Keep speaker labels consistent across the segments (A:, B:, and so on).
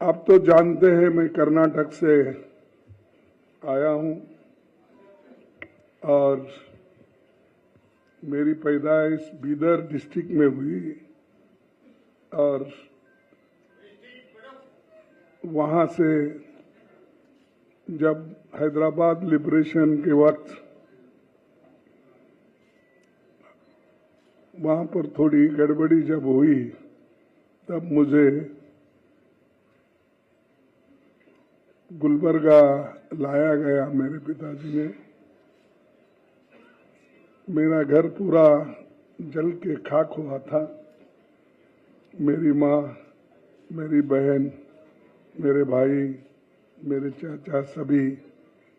A: आप तो जानते हैं मैं कर्नाटक से आया हूं और मेरी पैदाइश बीदर डिस्ट्रिक्ट में हुई और वहां से जब हैदराबाद लिबरेशन के वक्त वहां पर थोड़ी गड़बड़ी जब हुई तब मुझे गुलबर्गा लाया गया मेरे पिताजी ने। मेरा घर पूरा जल के खाक हुआ था। मेरी माँ, मेरी बहन, मेरे भाई, मेरे चाचा सभी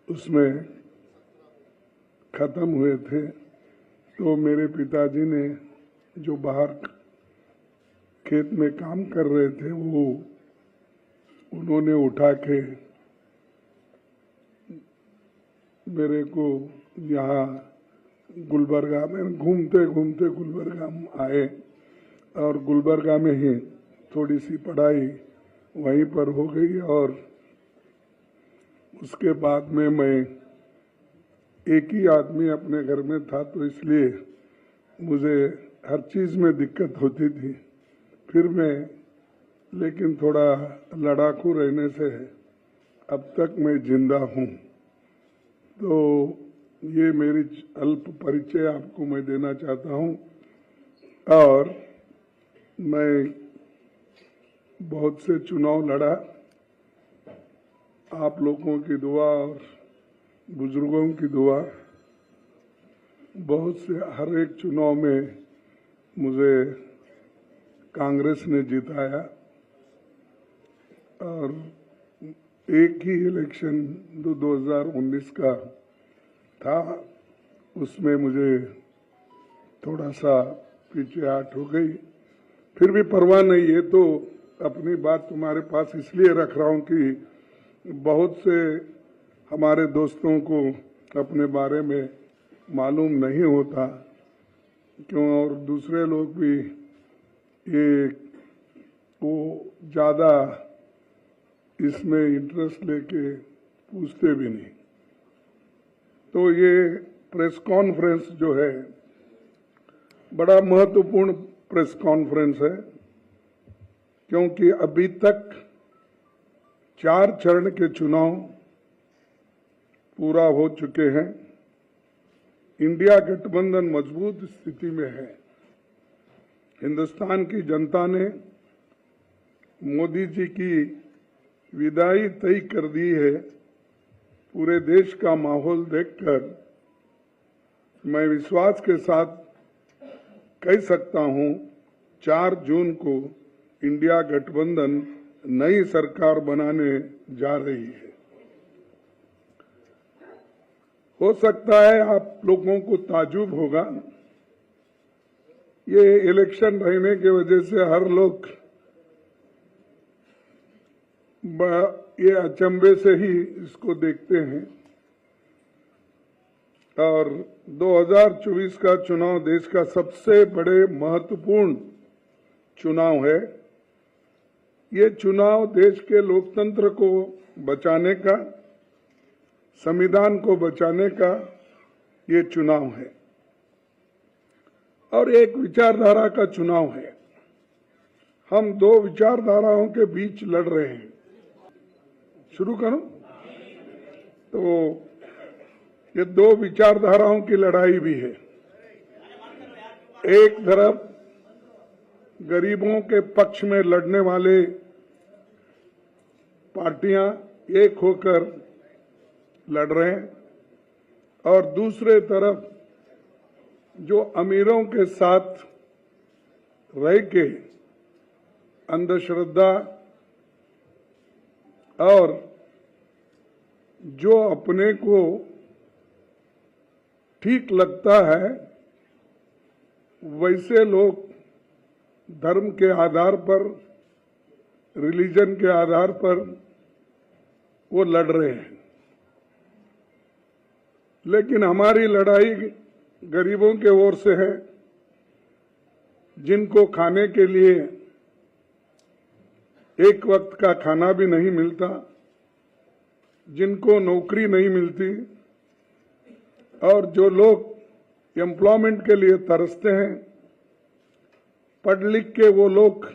A: उसमें खत्म हुए थे। तो मेरे पिताजी ने जो बाहर खेत में काम कर रहे थे वो उन्होंने उठा के मेरे को यहाँ गुलबर्गा में घूमते घूमते गुलबर्गा आए और गुलबर्गा में ही थोड़ी सी पढ़ाई वहीं पर हो गई और उसके बाद में मैं एक ही आदमी अपने घर में था तो इसलिए मुझे हर चीज़ में दिक्कत होती थी। फिर मैं लेकिन थोड़ा लड़ाकू रहने से अब तक मैं जिंदा हूँ। तो ये मेरी अल्प परिचय आपको मैं देना चाहता हूँ और मैं बहुत से चुनाव लड़ा। आप लोगों की दुआ और बुजुर्गों की दुआ, बहुत से हर एक चुनाव में मुझे कांग्रेस ने जिताया और एक ही इलेक्शन 2019 का था, उसमें मुझे थोड़ा सा पीछे हट हो गई। फिर भी परवाह नहीं है। तो अपनी बात तुम्हारे पास इसलिए रख रहा हूं कि बहुत से हमारे दोस्तों को अपने बारे में मालूम नहीं होता क्यों, और दूसरे लोग भी ये वो ज़्यादा इसमें इंटरेस्ट लेके पूछते भी नहीं। तो ये प्रेस कॉन्फ्रेंस जो है बड़ा महत्वपूर्ण प्रेस कॉन्फ्रेंस है क्योंकि अभी तक 4 चरण के चुनाव पूरा हो चुके हैं। इंडिया गठबंधन मजबूत स्थिति में है। हिंदुस्तान की जनता ने मोदी जी की विदाई तय कर दी है। पूरे देश का माहौल देखकर मैं विश्वास के साथ कह सकता हूं 4 जून को इंडिया गठबंधन नई सरकार बनाने जा रही है। हो सकता है आप लोगों को ताज्जुब होगा, ये इलेक्शन रहने की वजह से हर लोग ये अचंभे से ही इसको देखते हैं। और 2024 का चुनाव देश का सबसे बड़े महत्वपूर्ण चुनाव है। ये चुनाव देश के लोकतंत्र को बचाने का, संविधान को बचाने का ये चुनाव है और एक विचारधारा का चुनाव है। हम 2 विचारधाराओं के बीच लड़ रहे हैं। शुरू करो। तो ये 2 विचारधाराओं की लड़ाई भी है। एक तरफ गरीबों के पक्ष में लड़ने वाले पार्टियां एक होकर लड़ रहे हैं और दूसरे तरफ जो अमीरों के साथ रह के अंधश्रद्धा और जो अपने को ठीक लगता है वैसे लोग धर्म के आधार पर, रिलीजन के आधार पर वो लड़ रहे हैं। लेकिन हमारी लड़ाई गरीबों के ओर से है, जिनको खाने के लिए एक वक्त का खाना भी नहीं मिलता, जिनको नौकरी नहीं मिलती, और जो लोग एम्प्लॉयमेंट के लिए तरसते हैं, पढ़ लिख के वो लोग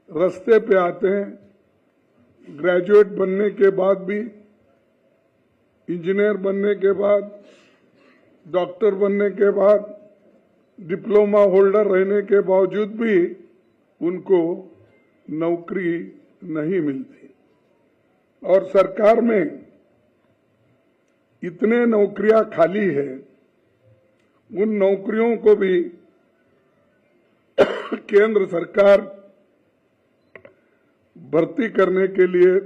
A: रास्ते पे आते हैं। ग्रेजुएट बनने के बाद भी, इंजीनियर बनने के बाद, डॉक्टर बनने के बाद, डिप्लोमा होल्डर रहने के बावजूद भी उनको नौकरी नहीं मिलती। और सरकार में इतने नौकरियां खाली है, उन नौकरियों को भी केंद्र सरकार भर्ती करने के लिए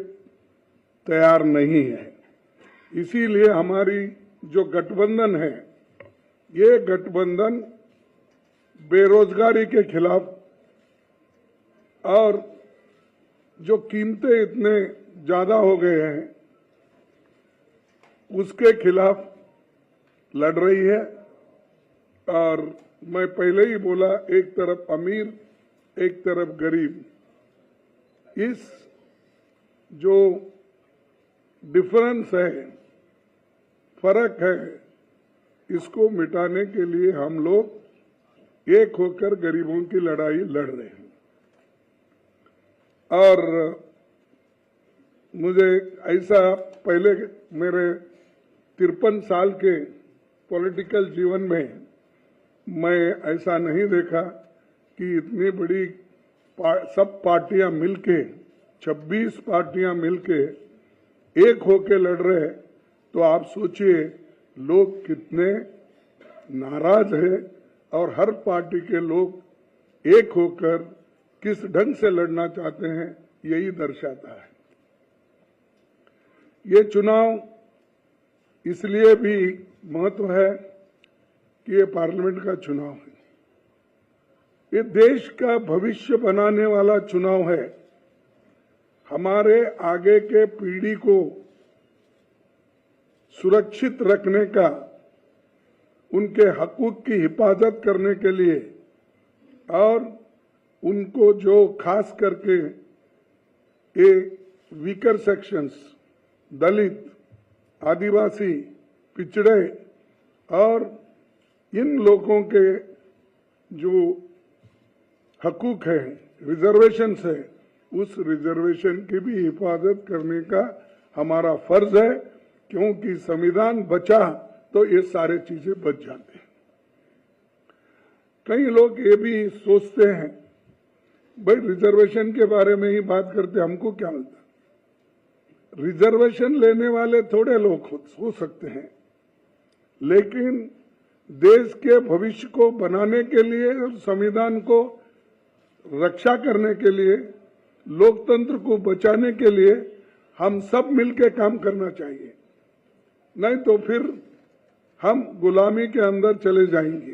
A: तैयार नहीं है। इसीलिए हमारी जो गठबंधन है, ये गठबंधन बेरोजगारी के खिलाफ और जो कीमतें इतने ज्यादा हो गए हैं उसके खिलाफ लड़ रही है। और मैं पहले ही बोला, एक तरफ अमीर, एक तरफ गरीब, इस जो डिफरेंस है, फर्क है, इसको मिटाने के लिए हम लोग एक होकर गरीबों की लड़ाई लड़ रहे हैं। और मुझे ऐसा पहले मेरे 53 साल के पॉलिटिकल जीवन में मैं ऐसा नहीं देखा कि इतनी बड़ी सब पार्टियां मिलके, 26 पार्टियां मिलके एक होके लड़ रहे हैं। तो आप सोचिए लोग कितने नाराज हैं, और हर पार्टी के लोग एक होकर किस ढंग से लड़ना चाहते हैं, यही दर्शाता है। ये चुनाव इसलिए भी महत्व है कि ये पार्लियामेंट का चुनाव है, ये देश का भविष्य बनाने वाला चुनाव है। हमारे आगे के पीढ़ी को सुरक्षित रखने का, उनके हकूक की हिफाजत करने के लिए, और उनको जो खास करके ये वीकर सेक्शंस, दलित, आदिवासी, पिछड़े और इन लोगों के जो हकूक है, रिजर्वेशंस है, उस रिजर्वेशन की भी हिफाजत करने का हमारा फर्ज है। क्योंकि संविधान बचा तो ये सारे चीजें बच जाते हैं। कई लोग ये भी सोचते हैं, भाई रिजर्वेशन के बारे में ही बात करते, हमको क्या मिलता। रिजर्वेशन लेने वाले थोड़े लोग हो सकते हैं, लेकिन देश के भविष्य को बनाने के लिए और संविधान को रक्षा करने के लिए, लोकतंत्र को बचाने के लिए हम सब मिलकर काम करना चाहिए। नहीं तो फिर हम गुलामी के अंदर चले जाएंगे।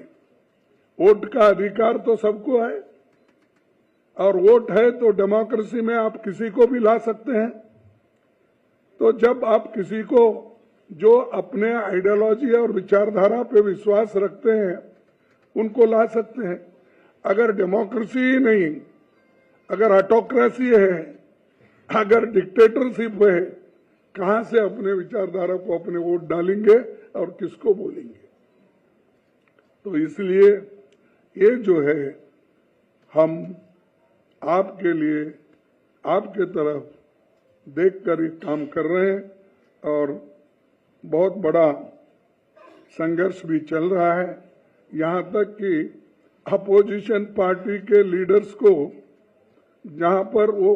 A: वोट का अधिकार तो सबको है, और वोट है तो डेमोक्रेसी में आप किसी को भी ला सकते हैं। तो जब आप किसी को जो अपने आइडियोलॉजी और विचारधारा पे विश्वास रखते हैं, उनको ला सकते हैं। अगर डेमोक्रेसी ही नहीं, अगर ऑटोक्रेसी है, अगर डिक्टेटरशिप है, कहां से अपने विचारधारा को अपने वोट डालेंगे और किसको बोलेंगे। तो इसलिए ये जो है, हम आपके लिए, आपके तरफ देखकर ये काम कर रहे हैं, और बहुत बड़ा संघर्ष भी चल रहा है। यहां तक कि अपोजिशन पार्टी के लीडर्स को, जहां पर वो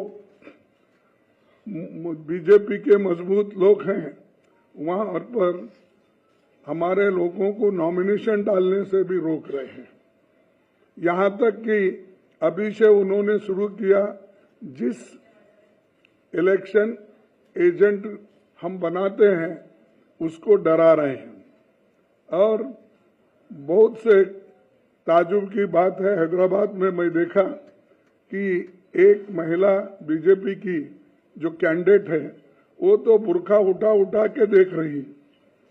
A: बीजेपी के मजबूत लोग हैं, वहां पर हमारे लोगों को नॉमिनेशन डालने से भी रोक रहे हैं। यहां तक कि अभी से उन्होंने शुरू किया, जिस इलेक्शन एजेंट हम बनाते हैं उसको डरा रहे हैं। और बहुत से ताजुब की बात है, हैदराबाद में मैं देखा कि एक महिला बीजेपी की जो कैंडिडेट है, वो तो बुर्का उठा उठा के देख रही,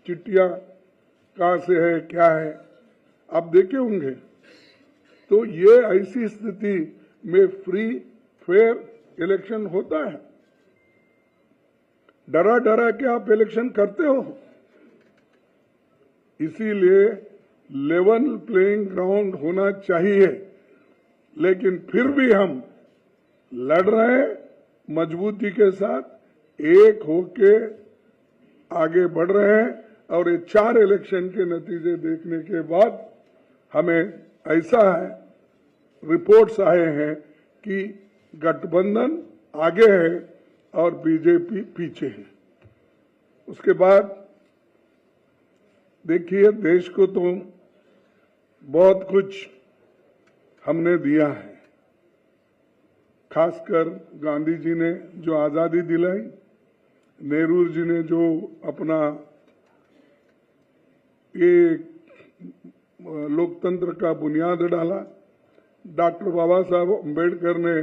A: चिट्ठियां कहां से है, क्या है, आप देखे होंगे। तो ये ऐसी स्थिति में फ्री, फेयर इलेक्शन होता है। डरा डरा के आप इलेक्शन करते हो। इसीलिए लेवल प्लेइंग ग्राउंड होना चाहिए, लेकिन फिर भी हम लड़ रहे हैं मजबूती के साथ, एक होके आगे बढ़ रहे हैं। और ये 4 इलेक्शन के नतीजे देखने के बाद हमें ऐसा है, रिपोर्ट्स आए हैं कि गठबंधन आगे है और बीजेपी पीछे है। उसके बाद देखिए, देश को तो बहुत कुछ हमने दिया है, खासकर गांधी जी ने जो आजादी दिलाई, नेहरू जी ने जो अपना ये लोकतंत्र का बुनियाद डाला, डॉक्टर बाबा साहब अम्बेडकर ने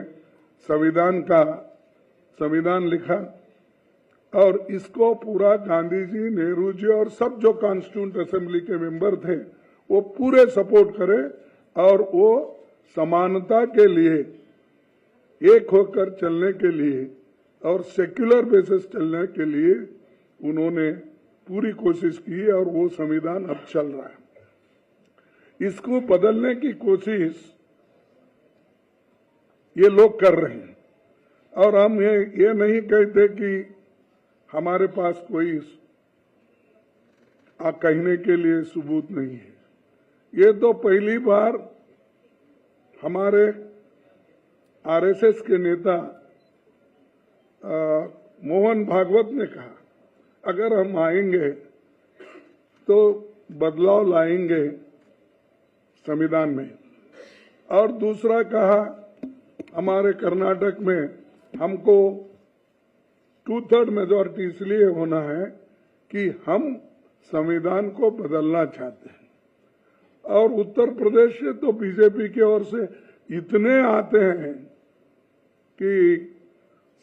A: संविधान लिखा, और इसको पूरा गांधी जी, नेहरू जी और सब जो कॉन्स्टिट्यूंट असेंबली के मेंबर थे वो पूरे सपोर्ट करे, और वो समानता के लिए, एक होकर चलने के लिए और सेक्युलर बेसिस चलने के लिए उन्होंने पूरी कोशिश की, और वो संविधान अब चल रहा है। इसको बदलने की कोशिश ये लोग कर रहे हैं, और हम ये नहीं कहते कि हमारे पास कोई कहने के लिए सबूत नहीं है। ये तो पहली बार हमारे आरएसएस के नेता मोहन भागवत ने कहा, अगर हम आएंगे तो बदलाव लाएंगे संविधान में। और दूसरा कहा, हमारे कर्नाटक में हमको 2/3 मेजॉरिटी इसलिए होना है कि हम संविधान को बदलना चाहते हैं। और उत्तर प्रदेश से तो बीजेपी की ओर से इतने आते हैं कि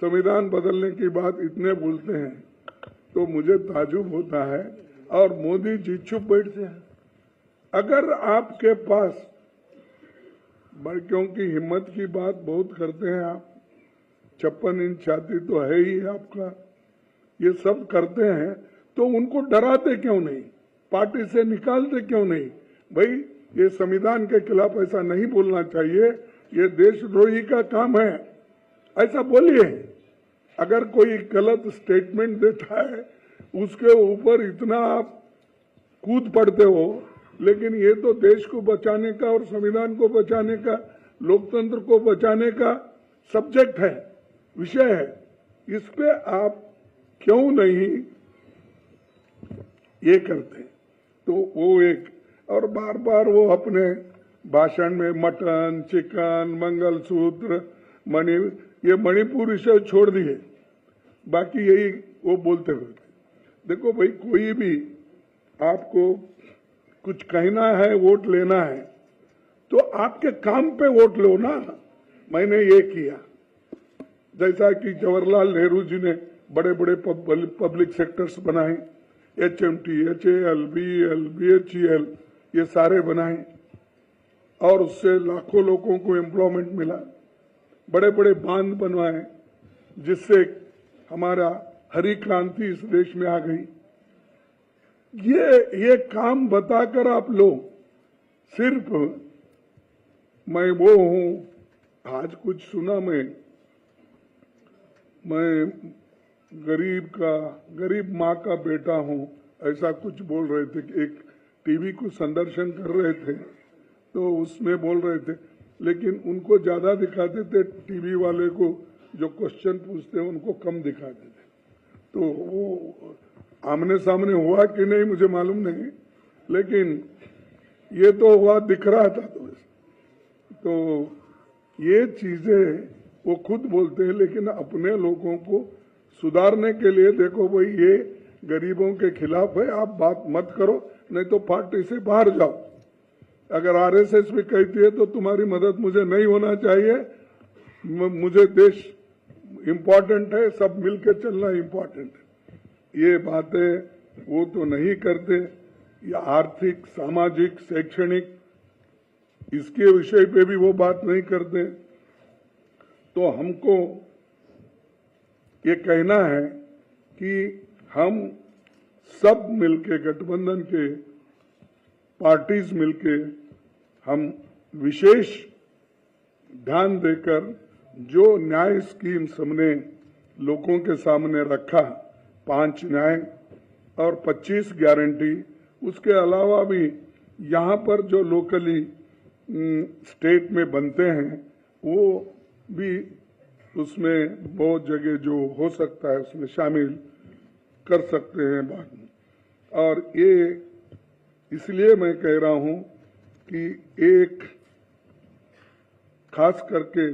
A: संविधान बदलने की बात इतने बोलते हैं, तो मुझे ताजुब होता है। और मोदी जी चुप बैठते हैं। अगर आपके पास, क्योंकि हिम्मत की बात बहुत करते हैं आप, 56 इंच छाती तो है ही आपका, ये सब करते हैं, तो उनको डराते क्यों नहीं, पार्टी से निकालते क्यों नहीं? भाई, ये संविधान के खिलाफ ऐसा नहीं बोलना चाहिए, ये देशद्रोही का काम है, ऐसा बोलिए। अगर कोई गलत स्टेटमेंट देता है उसके ऊपर इतना आप कूद पड़ते हो, लेकिन ये तो देश को बचाने का और संविधान को बचाने का, लोकतंत्र को बचाने का सब्जेक्ट है, विषय है। इस पे आप क्यों नहीं ये करते? तो वो एक, और बार बार वो अपने भाषण में मटन, चिकन, मंगलसूत्र, ये मणिपुर विषय छोड़ दिए, बाकी यही वो बोलते हुए। देखो भाई, कोई भी आपको कुछ कहना है, वोट लेना है, तो आपके काम पे वोट लो ना। मैंने ये किया, जैसा कि जवाहरलाल नेहरू जी ने बड़े बड़े पब्लिक सेक्टर्स बनाए, HMT, HAL, BEL, BHEL, ये सारे बनाए, और उससे लाखों लोगों को एम्प्लॉयमेंट मिला। बड़े बड़े बांध बनवाए, जिससे हमारा हरी क्रांति इस देश में आ गई। ये काम बताकर आप लोग सिर्फ मैं वो हूं, आज कुछ सुना मैं गरीब माँ का बेटा हूं, ऐसा कुछ बोल रहे थे कि एक टीवी को संदर्शन कर रहे थे, तो उसमें बोल रहे थे, लेकिन उनको ज्यादा दिखाते थे, टीवी वाले को जो क्वेश्चन पूछते हैं उनको कम दिखाते थे। तो वो आमने सामने हुआ कि नहीं मुझे मालूम नहीं, लेकिन ये तो हुआ, दिख रहा था। तो ये चीजें वो खुद बोलते हैं, लेकिन अपने लोगों को सुधारने के लिए, देखो भाई, ये गरीबों के खिलाफ है, आप बात मत करो, नहीं तो पार्टी से बाहर जाओ। अगर आरएसएस भी कहती है तो तुम्हारी मदद मुझे नहीं होना चाहिए, मुझे देश इम्पोर्टेंट है, सब मिलकर चलना इम्पोर्टेंट है। ये बातें वो तो नहीं करते। ये आर्थिक, सामाजिक, शैक्षणिक, इसके विषय पे भी वो बात नहीं करते। तो हमको ये कहना है कि हम सब मिलके, गठबंधन के पार्टीज मिलके, हम विशेष ध्यान देकर जो न्याय स्कीम्स हमने लोगों के सामने रखा, 5 न्याय और 25 गारंटी, उसके अलावा भी यहाँ पर जो लोकली स्टेट में बनते हैं वो भी उसमें बहुत जगह जो हो सकता है उसमें शामिल कर सकते हैं बाद में। और ये इसलिए मैं कह रहा हूं कि एक खास करके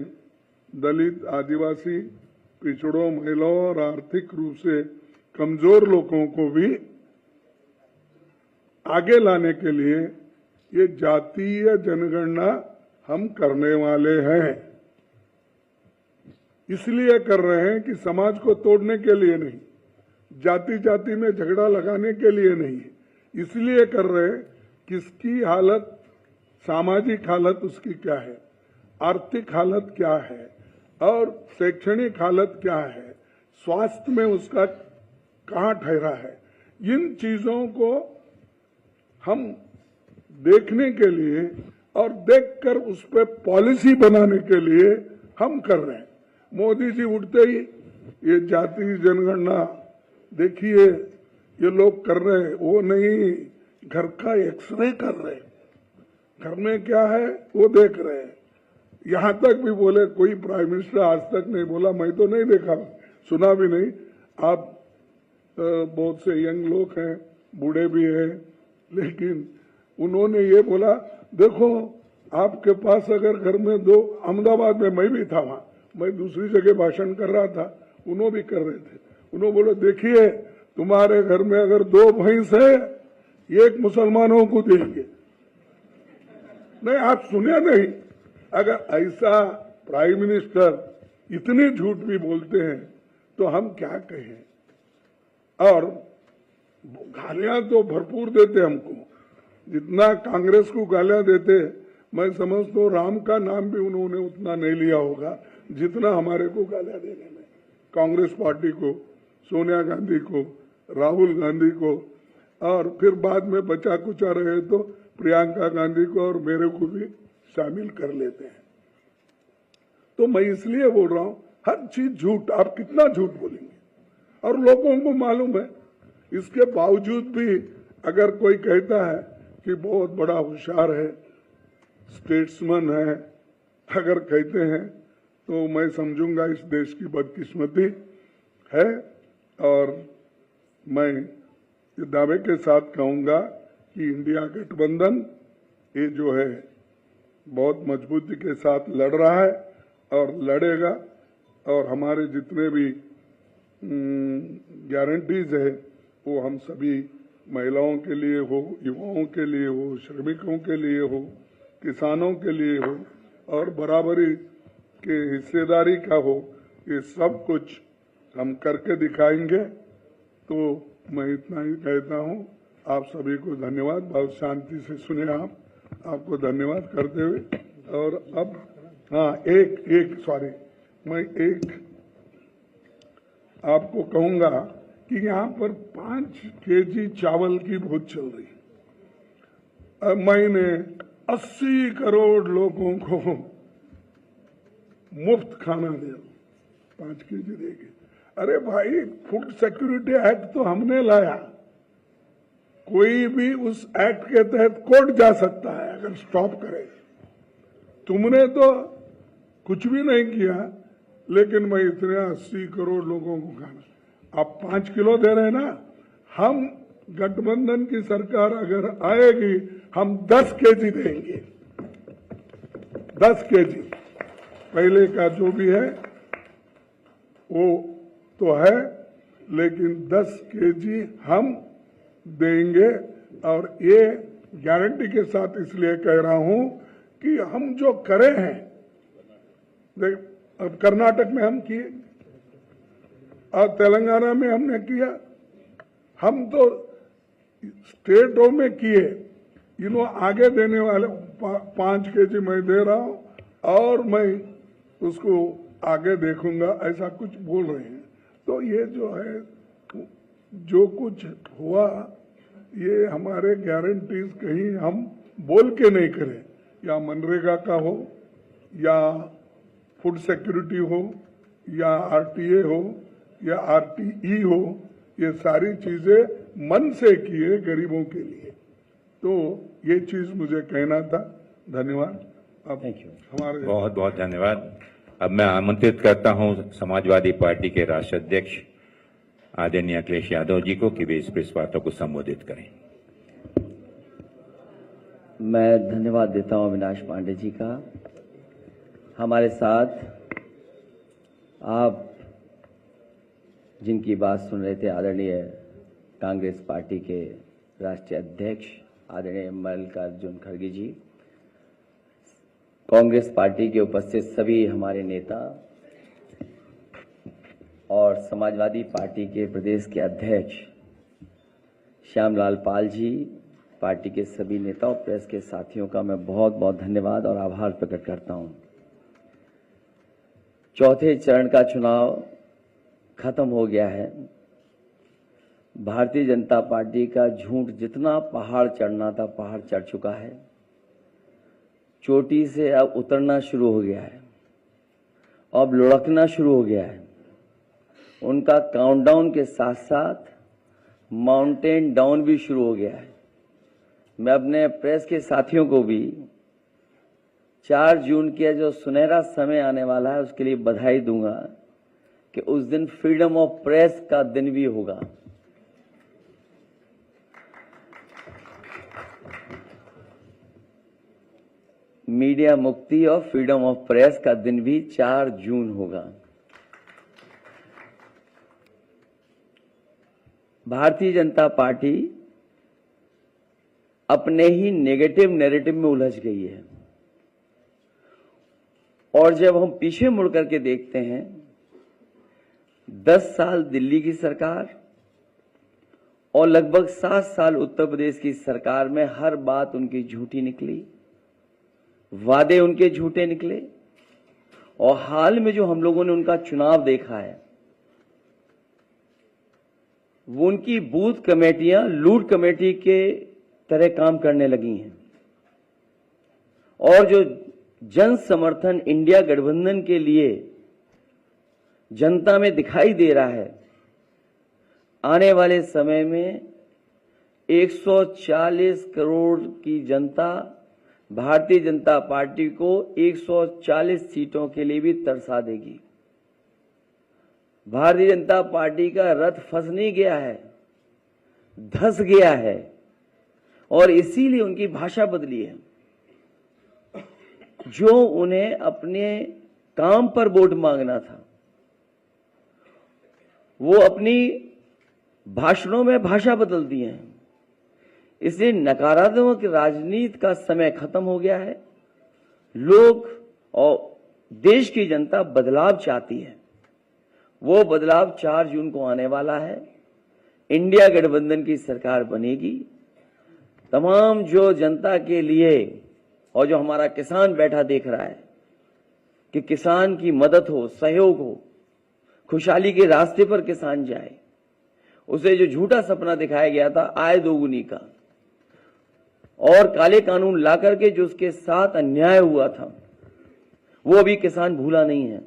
A: दलित, आदिवासी, पिछड़ों, महिलाओं और आर्थिक रूप से कमजोर लोगों को भी आगे लाने के लिए ये जातीय जनगणना हम करने वाले हैं। इसलिए कर रहे हैं कि समाज को तोड़ने के लिए नहीं, जाति जाति में झगड़ा लगाने के लिए नहीं, इसलिए कर रहे हैं किसकी हालत, सामाजिक हालत उसकी क्या है, आर्थिक हालत क्या है और शैक्षणिक हालत क्या है, स्वास्थ्य में उसका कहाँ ठहरा है, इन चीजों को हम देखने के लिए और देखकर उस पर पॉलिसी बनाने के लिए हम कर रहे हैं। मोदी जी उठते ही ये जाति जनगणना देखिए ये लोग कर रहे हैं, वो नहीं, घर का एक्सरे कर रहे हैं, घर में क्या है वो देख रहे हैं। यहां तक भी बोले, कोई प्राइम मिनिस्टर आज तक नहीं बोला, मैं तो नहीं देखा, सुना भी नहीं। आप बहुत से यंग लोग हैं, बूढ़े भी हैं, लेकिन उन्होंने ये बोला, देखो आपके पास अगर घर में 2, अहमदाबाद में मैं भी था, वहां मैं दूसरी जगह भाषण कर रहा था, उन्होंने भी कर रहे थे, उन्होंने बोला देखिए तुम्हारे घर में अगर 2 भैंस है, एक मुसलमानों को देंगे। नहीं, आप सुने नहीं, अगर ऐसा प्राइम मिनिस्टर इतनी झूठ भी बोलते हैं तो हम क्या कहें। और गालियां तो भरपूर देते हमको, जितना कांग्रेस को गालियां देते, मैं समझता हूँ राम का नाम भी उन्होंने उतना नहीं लिया होगा जितना हमारे को गालियां देने में, कांग्रेस पार्टी को, सोनिया गांधी को, राहुल गांधी को, और फिर बाद में बचा कुचा रहे तो प्रियंका गांधी को और मेरे को भी शामिल कर लेते हैं। तो मैं इसलिए बोल रहा हूं, हर चीज झूठ, आप कितना झूठ बोलेंगे, और लोगों को मालूम है। इसके बावजूद भी अगर कोई कहता है कि बहुत बड़ा होशियार है, स्टेट्समैन है, अगर कहते हैं तो मैं समझूंगा इस देश की बदकिस्मती है। और मैं ये दावे के साथ कहूंगा कि इंडिया गठबंधन ये जो है बहुत मजबूती के साथ लड़ रहा है और लड़ेगा, और हमारे जितने भी गारंटीज है वो हम सभी महिलाओं के लिए हो, युवाओं के लिए हो, श्रमिकों के लिए हो, किसानों के लिए हो और बराबरी के हिस्सेदारी का हो, ये सब कुछ हम करके दिखाएंगे। तो मैं इतना ही कहता हूँ, आप सभी को धन्यवाद, बहुत शांति से सुने आप, आपको धन्यवाद करते हुए। और अब हाँ, मैं एक आपको कहूंगा कि यहाँ पर 5 केजी चावल की बहुत चल रही है। मैंने 80 करोड़ लोगों को मुफ्त खाना दिया, 5 केजी देके। अरे भाई, फूड सिक्योरिटी एक्ट तो हमने लाया, कोई भी उस एक्ट के तहत कोर्ट जा सकता है अगर स्टॉप करे। तुमने तो कुछ भी नहीं किया, लेकिन मैं इतने 80 करोड़ लोगों को खाना, आप 5 किलो दे रहे हैं ना, हम गठबंधन की सरकार अगर आएगी हम 10 केजी देंगे, 10 केजी। पहले का जो भी है वो तो है, लेकिन 10 केजी हम देंगे। और ये गारंटी के साथ इसलिए कह रहा हूं कि हम जो करे हैं, अब कर्नाटक में हम किए और तेलंगाना में हमने किया, हम तो स्टेटों में किए। आगे देने वाले 5 केजी मैं दे रहा हूं और मैं उसको आगे देखूंगा, ऐसा कुछ बोल रहे हैं। तो ये जो है, जो कुछ हुआ, ये हमारे गारंटीज कहीं हम बोल के नहीं करें, या मनरेगा का हो, या फूड सिक्योरिटी हो, या आरटीए हो, या आरटीई हो, ये सारी चीजें मन से किए गरीबों के लिए। तो ये चीज मुझे कहना था। धन्यवाद। अब हमारे
B: बहुत बहुत धन्यवाद। अब मैं आमंत्रित करता हूं समाजवादी पार्टी के राष्ट्रीय अध्यक्ष आदरणीय अखिलेश यादव जी को कि वे इस प्रेस वार्ता को संबोधित करें।
C: मैं धन्यवाद देता हूं अविनाश पांडे जी का। हमारे साथ आप जिनकी बात सुन रहे थे, आदरणीय कांग्रेस पार्टी के राष्ट्रीय अध्यक्ष आदरणीय मल्लिकार्जुन खड़गे जी, कांग्रेस पार्टी के उपस्थित सभी हमारे नेता और समाजवादी पार्टी के प्रदेश के अध्यक्ष श्यामलाल पाल जी, पार्टी के सभी नेता और प्रेस के साथियों का मैं बहुत बहुत धन्यवाद और आभार प्रकट करता हूं। चौथे चरण का चुनाव खत्म हो गया है। भारतीय जनता पार्टी का झूठ जितना पहाड़ चढ़ना था, पहाड़ चढ़ चुका है। चोटी से अब उतरना शुरू हो गया है, अब लुढ़कना शुरू हो गया है। उनका काउंटडाउन के साथ साथ माउंटेन डाउन भी शुरू हो गया है। मैं अपने प्रेस के साथियों को भी 4 जून के जो सुनहरा समय आने वाला है उसके लिए बधाई दूंगा कि उस दिन फ्रीडम ऑफ प्रेस का दिन भी होगा। मीडिया मुक्ति और फ्रीडम ऑफ प्रेस का दिन भी 4 जून होगा। भारतीय जनता पार्टी अपने ही नेगेटिव नैरेटिव में उलझ गई है और जब हम पीछे मुड़ करके देखते हैं, 10 साल दिल्ली की सरकार और लगभग 7 साल उत्तर प्रदेश की सरकार में हर बात उनकी झूठी निकली, वादे उनके झूठे निकले। और हाल में जो हम लोगों ने उनका चुनाव देखा है, वो उनकी बूथ कमेटियां लूट कमेटी के तरह काम करने लगी हैं। और जो जन समर्थन इंडिया गठबंधन के लिए जनता में दिखाई दे रहा है, आने वाले समय में 140 करोड़ की जनता भारतीय जनता पार्टी को 140 सीटों के लिए भी तरसा देगी। भारतीय जनता पार्टी का रथ फंस नहीं गया है, धंस गया है और इसीलिए उनकी भाषा बदली है। जो उन्हें अपने काम पर वोट मांगना था, वो अपनी भाषणों में भाषा बदल दी है। इसलिए नकारात्मक राजनीति का समय खत्म हो गया है। लोग और देश की जनता बदलाव चाहती है। वो बदलाव 4 जून को आने वाला है। इंडिया गठबंधन की सरकार बनेगी। तमाम जो जनता के लिए और जो हमारा किसान बैठा देख रहा है कि किसान की मदद हो, सहयोग हो, खुशहाली के रास्ते पर किसान जाए, उसे जो झूठा सपना दिखाया गया था आय दोगुनी का और काले कानून ला करके जो उसके साथ अन्याय हुआ था, वो अभी किसान भूला नहीं है।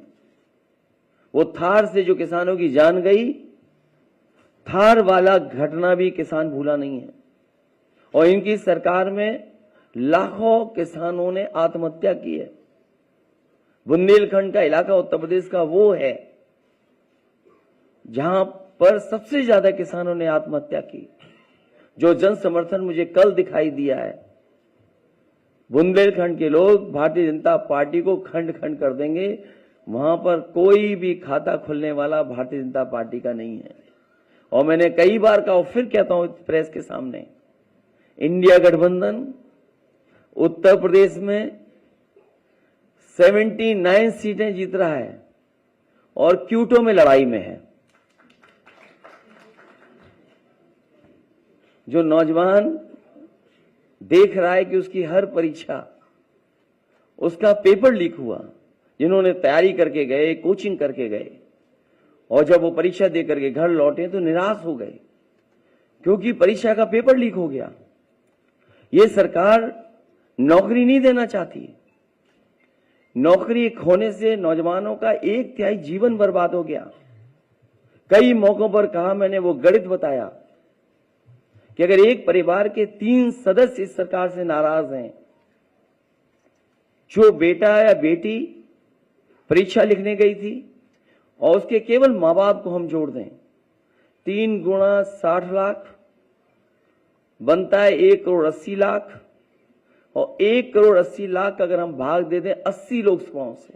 C: वो थार से जो किसानों की जान गई, थार वाला घटना भी किसान भूला नहीं है। और इनकी सरकार में लाखों किसानों ने आत्महत्या की है। बुंदेलखंड का इलाका उत्तर प्रदेश का वो है जहां पर सबसे ज्यादा किसानों ने आत्महत्या की। जो जन समर्थन मुझे कल दिखाई दिया है, बुंदेलखंड के लोग भारतीय जनता पार्टी को खंड खंड कर देंगे। वहां पर कोई भी खाता खुलने वाला भारतीय जनता पार्टी का नहीं है। और मैंने कई बार कहा और फिर कहता हूं प्रेस के सामने, इंडिया गठबंधन उत्तर प्रदेश में 79 सीटें जीत रहा है और क्यूटो में लड़ाई में है। जो नौजवान देख रहा है कि उसकी हर परीक्षा, उसका पेपर लीक हुआ, जिन्होंने तैयारी करके गए, कोचिंग करके गए, और जब वो परीक्षा दे करके घर लौटे तो निराश हो गए, क्योंकि परीक्षा का पेपर लीक हो गया। ये सरकार नौकरी नहीं देना चाहती। नौकरी खोने से नौजवानों का 1/3 जीवन बर्बाद हो गया। कई मौकों पर कहा मैंने, वो गणित बताया कि अगर एक परिवार के 3 सदस्य इस सरकार से नाराज हैं, जो बेटा या बेटी परीक्षा लिखने गई थी और उसके केवल मां बाप को हम जोड़ दें, 3 गुणा 60 लाख बनता है 1,80,00,000, और 1,80,00,000 अगर हम भाग दे दें 80 लोकसभाओं से,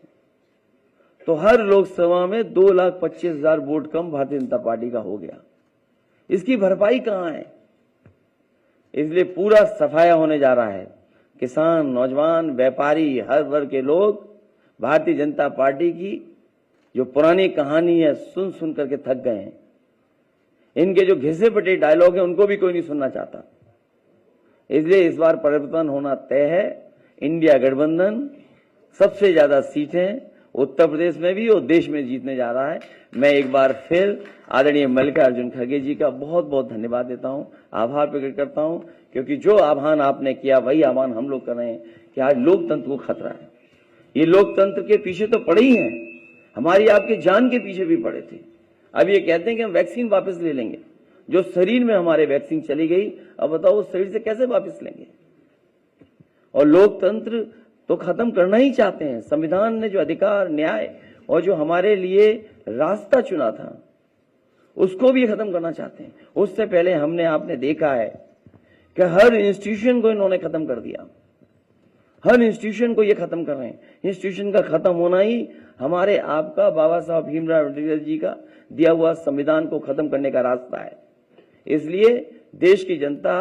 C: तो हर लोकसभा में 2,25,000 वोट कम भारतीय जनता पार्टी का हो गया। इसकी भरपाई कहां है? इसलिए पूरा सफाया होने जा रहा है। किसान, नौजवान, व्यापारी, हर वर्ग के लोग भारतीय जनता पार्टी की जो पुरानी कहानी है सुन सुन करके थक गए हैं। इनके जो घिसे पटे डायलॉग हैं उनको भी कोई नहीं सुनना चाहता। इसलिए इस बार परिवर्तन होना तय है। इंडिया गठबंधन सबसे ज्यादा सीटें उत्तर प्रदेश में भी और देश में जीतने जा रहा है। मैं एक बार फिर आदरणीय मल्लिकार्जुन खड़गे जी का बहुत बहुत धन्यवाद देता हूं, आभार प्रकट करता हूं, क्योंकि जो आह्वान आपने किया वही आह्वान हम लोग कर रहे हैं कि आज लोकतंत्र को खतरा है। ये लोकतंत्र के पीछे तो पड़े ही हैं, हमारी आपके जान के पीछे भी पड़े थे। अब ये कहते हैं कि हम वैक्सीन वापस ले लेंगे। जो शरीर में हमारे वैक्सीन चली गई, अब बताओ उस शरीर से कैसे वापस लेंगे? और लोकतंत्र तो खत्म करना ही चाहते हैं। संविधान ने जो अधिकार, न्याय और जो हमारे लिए रास्ता चुना था उसको भी खत्म करना चाहते हैं। उससे पहले हमने आपने देखा है कि हर इंस्टीट्यूशन को इन्होंने खत्म कर दिया। हर इंस्टीट्यूशन को ये खत्म कर रहे हैं। इंस्टीट्यूशन का खत्म होना ही हमारे आपका बाबा साहब भीमराव अम्बेडकर जी का दिया हुआ संविधान को खत्म करने का रास्ता है। इसलिए देश की जनता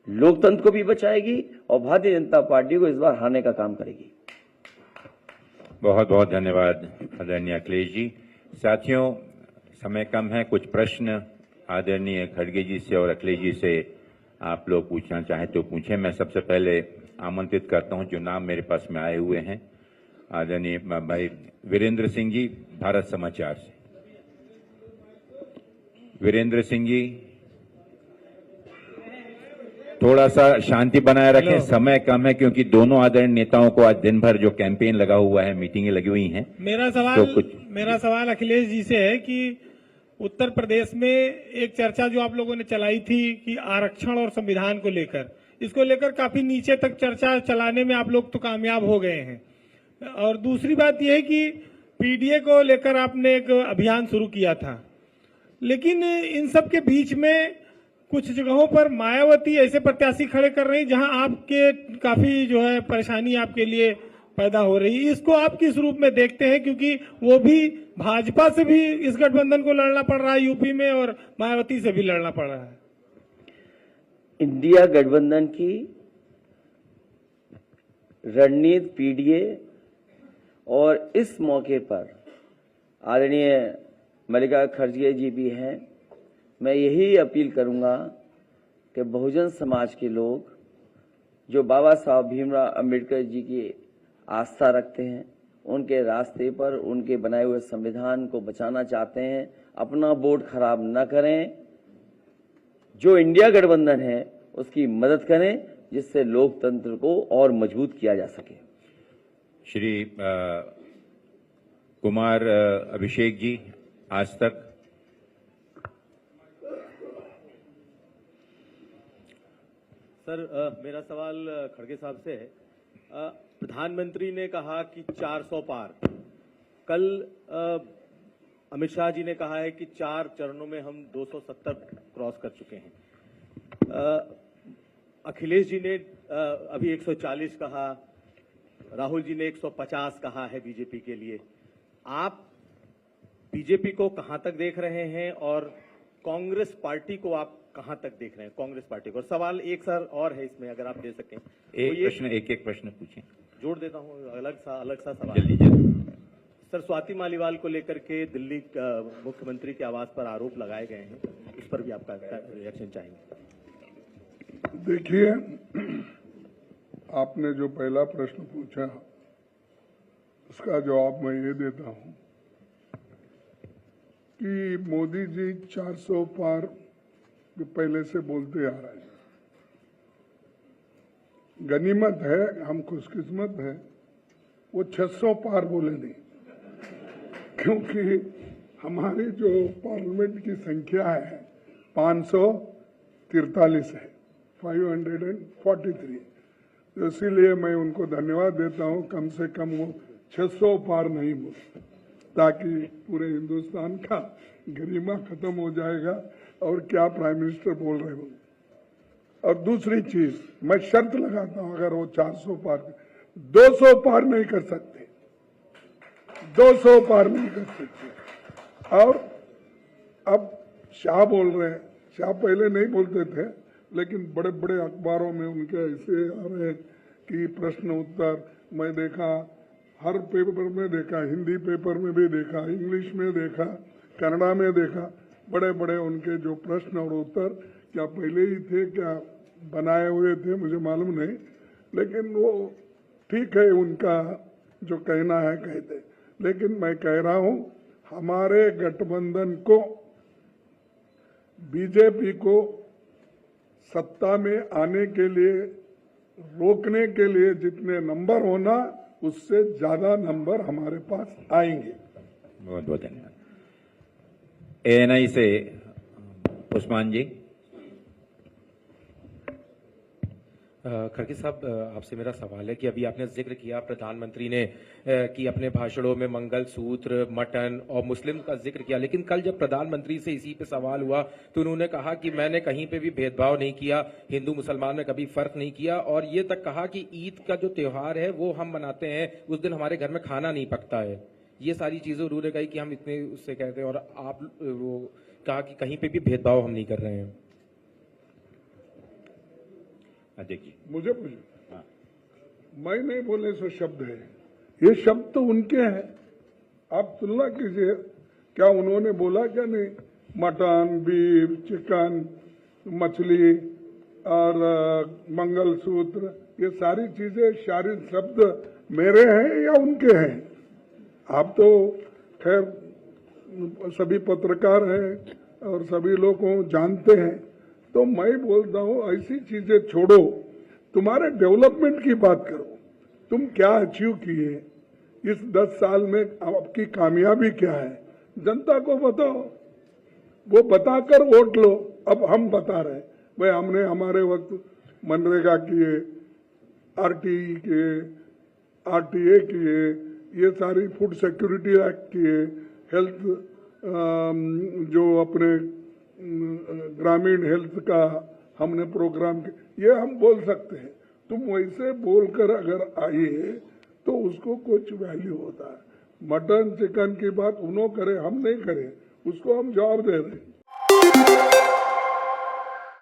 C: लोकतंत्र को भी बचाएगी और भारतीय जनता पार्टी को इस बार हारने का काम करेगी।
B: बहुत बहुत धन्यवाद आदरणीय अखिलेश जी। साथियों, समय कम है, कुछ प्रश्न आदरणीय खड़गे जी से और अखिलेश जी से आप लोग पूछना चाहें तो पूछें। मैं सबसे पहले आमंत्रित करता हूं जो नाम मेरे पास में आए हुए हैं, आदरणीय भाई वीरेंद्र सिंह जी, भारत समाचार से। वीरेंद्र सिंह जी, थोड़ा सा शांति बनाए रखें, समय कम है क्योंकि दोनों आदरणीय नेताओं को आज दिन भर जो कैंपेन लगा हुआ है, मीटिंगें लगी हुई हैं।
D: मेरा सवाल अखिलेश जी से है कि उत्तर प्रदेश में एक चर्चा जो आप लोगों ने चलाई थी कि आरक्षण और संविधान को लेकर, इसको लेकर काफी नीचे तक चर्चा चलाने में आप लोग तो कामयाब हो गए हैं। और दूसरी बात यह है कि पीडीए को लेकर आपने एक अभियान शुरू किया था, लेकिन इन सब के बीच में कुछ जगहों पर मायावती ऐसे प्रत्याशी खड़े कर रही जहां आपके काफी जो है परेशानी आपके लिए पैदा हो रही। इसको आप किस रूप में देखते हैं, क्योंकि वो भी भाजपा से भी इस गठबंधन को लड़ना पड़ रहा है यूपी में और मायावती से भी लड़ना पड़ रहा है।
C: इंडिया गठबंधन की रणनीति पीडीए और इस मौके पर आदरणीय मल्लिका खड़गे जी भी हैं। मैं यही अपील करूंगा कि बहुजन समाज के लोग जो बाबा साहब भीमराव अम्बेडकर जी की आस्था रखते हैं, उनके रास्ते पर उनके बनाए हुए संविधान को बचाना चाहते हैं, अपना वोट खराब न करें। जो इंडिया गठबंधन है उसकी मदद करें, जिससे लोकतंत्र को और मजबूत किया जा सके।
B: श्री कुमार अभिषेक जी, आज तक।
E: सर, मेरा सवाल खड़गे साहब से है। प्रधानमंत्री ने कहा कि 400 पार। कल अमित शाह जी ने कहा है कि 4 चरणों में हम 270 क्रॉस कर चुके हैं। अखिलेश जी ने अभी 140 कहा, राहुल जी ने 150 कहा है बीजेपी के लिए। आप बीजेपी को कहां तक देख रहे हैं और कांग्रेस पार्टी को आप कहां तक देख रहे हैं, कांग्रेस पार्टी को? और सवाल एक सर और है इसमें, अगर आप दे सकें।
B: एक प्रश्न पूछें।
E: जोड़ देता हूं, अलग सा सवाल।
B: जल्दी जल्दी।
E: सर, स्वाति मालीवाल को लेकर के दिल्ली मुख्यमंत्री के आवास पर आरोप लगाए गए हैं, उस पर भी आपका रिएक्शन चाहेंगे।
A: देखिए, आपने जो पहला प्रश्न पूछा उसका जवाब मैं ये देता हूं कि मोदी जी 400 पार पहले से बोलते आ रहे हैं। गनीमत है, हम खुशकिस्मत हैं, वो 600 पार बोले नहीं, क्योंकि हमारी जो पार्लियामेंट की संख्या है 543 है, 543। तो इसीलिए मैं उनको धन्यवाद देता हूं, कम से कम वो 600 पार नहीं बोले, ताकि पूरे हिंदुस्तान का गरिमा खत्म हो जाएगा और क्या प्राइम मिनिस्टर बोल रहे हो। और दूसरी चीज, मैं शर्त लगाता हूं, अगर वो 400 पार 200 पार नहीं कर सकते, 200 पार नहीं कर सकते। और अब शाह बोल रहे हैं, शाह पहले नहीं बोलते थे, लेकिन बड़े बड़े अखबारों में उनके ऐसे आ रहे हैं कि प्रश्न उत्तर, मैं देखा हर पेपर में देखा, हिंदी पेपर में भी देखा, इंग्लिश में देखा, कन्नड़ा में देखा, बड़े बड़े उनके जो प्रश्न और उत्तर क्या पहले ही थे, क्या बनाए हुए थे, मुझे मालूम नहीं, लेकिन वो ठीक है, उनका जो कहना है कहते। लेकिन मैं कह रहा हूं, हमारे गठबंधन को, बीजेपी को सत्ता में आने के लिए, रोकने के लिए जितने नंबर होना, उससे ज्यादा नंबर हमारे पास आएंगे।
B: बहुत बहुत धन्यवाद। एएनआई से उस्मान जी।
F: खड़गे साहब, आपसे मेरा सवाल है कि अभी आपने जिक्र किया प्रधानमंत्री ने कि अपने भाषणों में मंगल सूत्र, मटन और मुस्लिम का जिक्र किया, लेकिन कल जब प्रधानमंत्री से इसी पे सवाल हुआ तो उन्होंने कहा कि मैंने कहीं पे भी भेदभाव नहीं किया, हिंदू मुसलमान में कभी फर्क नहीं किया, और ये तक कहा कि ईद का जो त्योहार है वो हम मनाते हैं, उस दिन हमारे घर में खाना नहीं पकता है। ये सारी चीजें उन्होंने कही कि हम इतने उससे कहते हैं, और आप वो कहा कि कहीं पे भी भेदभाव हम नहीं कर रहे हैं।
B: देखिए,
A: मुझे पूछो, मैं नहीं बोले सो शब्द है, ये शब्द तो उनके हैं, आप तुलना कीजिए, क्या उन्होंने बोला क्या नहीं, मटन, बीफ, चिकन, मछली और मंगलसूत्र, ये सारी चीजें, सारे शब्द मेरे हैं या उनके हैं? आप तो खैर सभी पत्रकार हैं और सभी लोग को जानते हैं, तो मैं बोलता हूं ऐसी चीजें छोड़ो, तुम्हारे डेवलपमेंट की बात करो, तुम क्या अचीव किए इस 10 साल में, आपकी कामयाबी क्या है, जनता को बताओ, वो बताकर वोट लो। अब हम बता रहे हैं, भाई हमने हमारे वक्त मनरेगा किए, आरटीई किए, आरटीए किए, ये सारी फूड सिक्योरिटी एक्ट किए, हेल्थ जो अपने ग्रामीण हेल्थ का हमने प्रोग्राम, ये हम बोल सकते हैं। तुम वैसे बोलकर अगर आइए तो उसको कुछ वैल्यू होता है। मटन चिकन की बात उन्होंने करे, हम नहीं करे, उसको हम जवाब दे रहे हैं।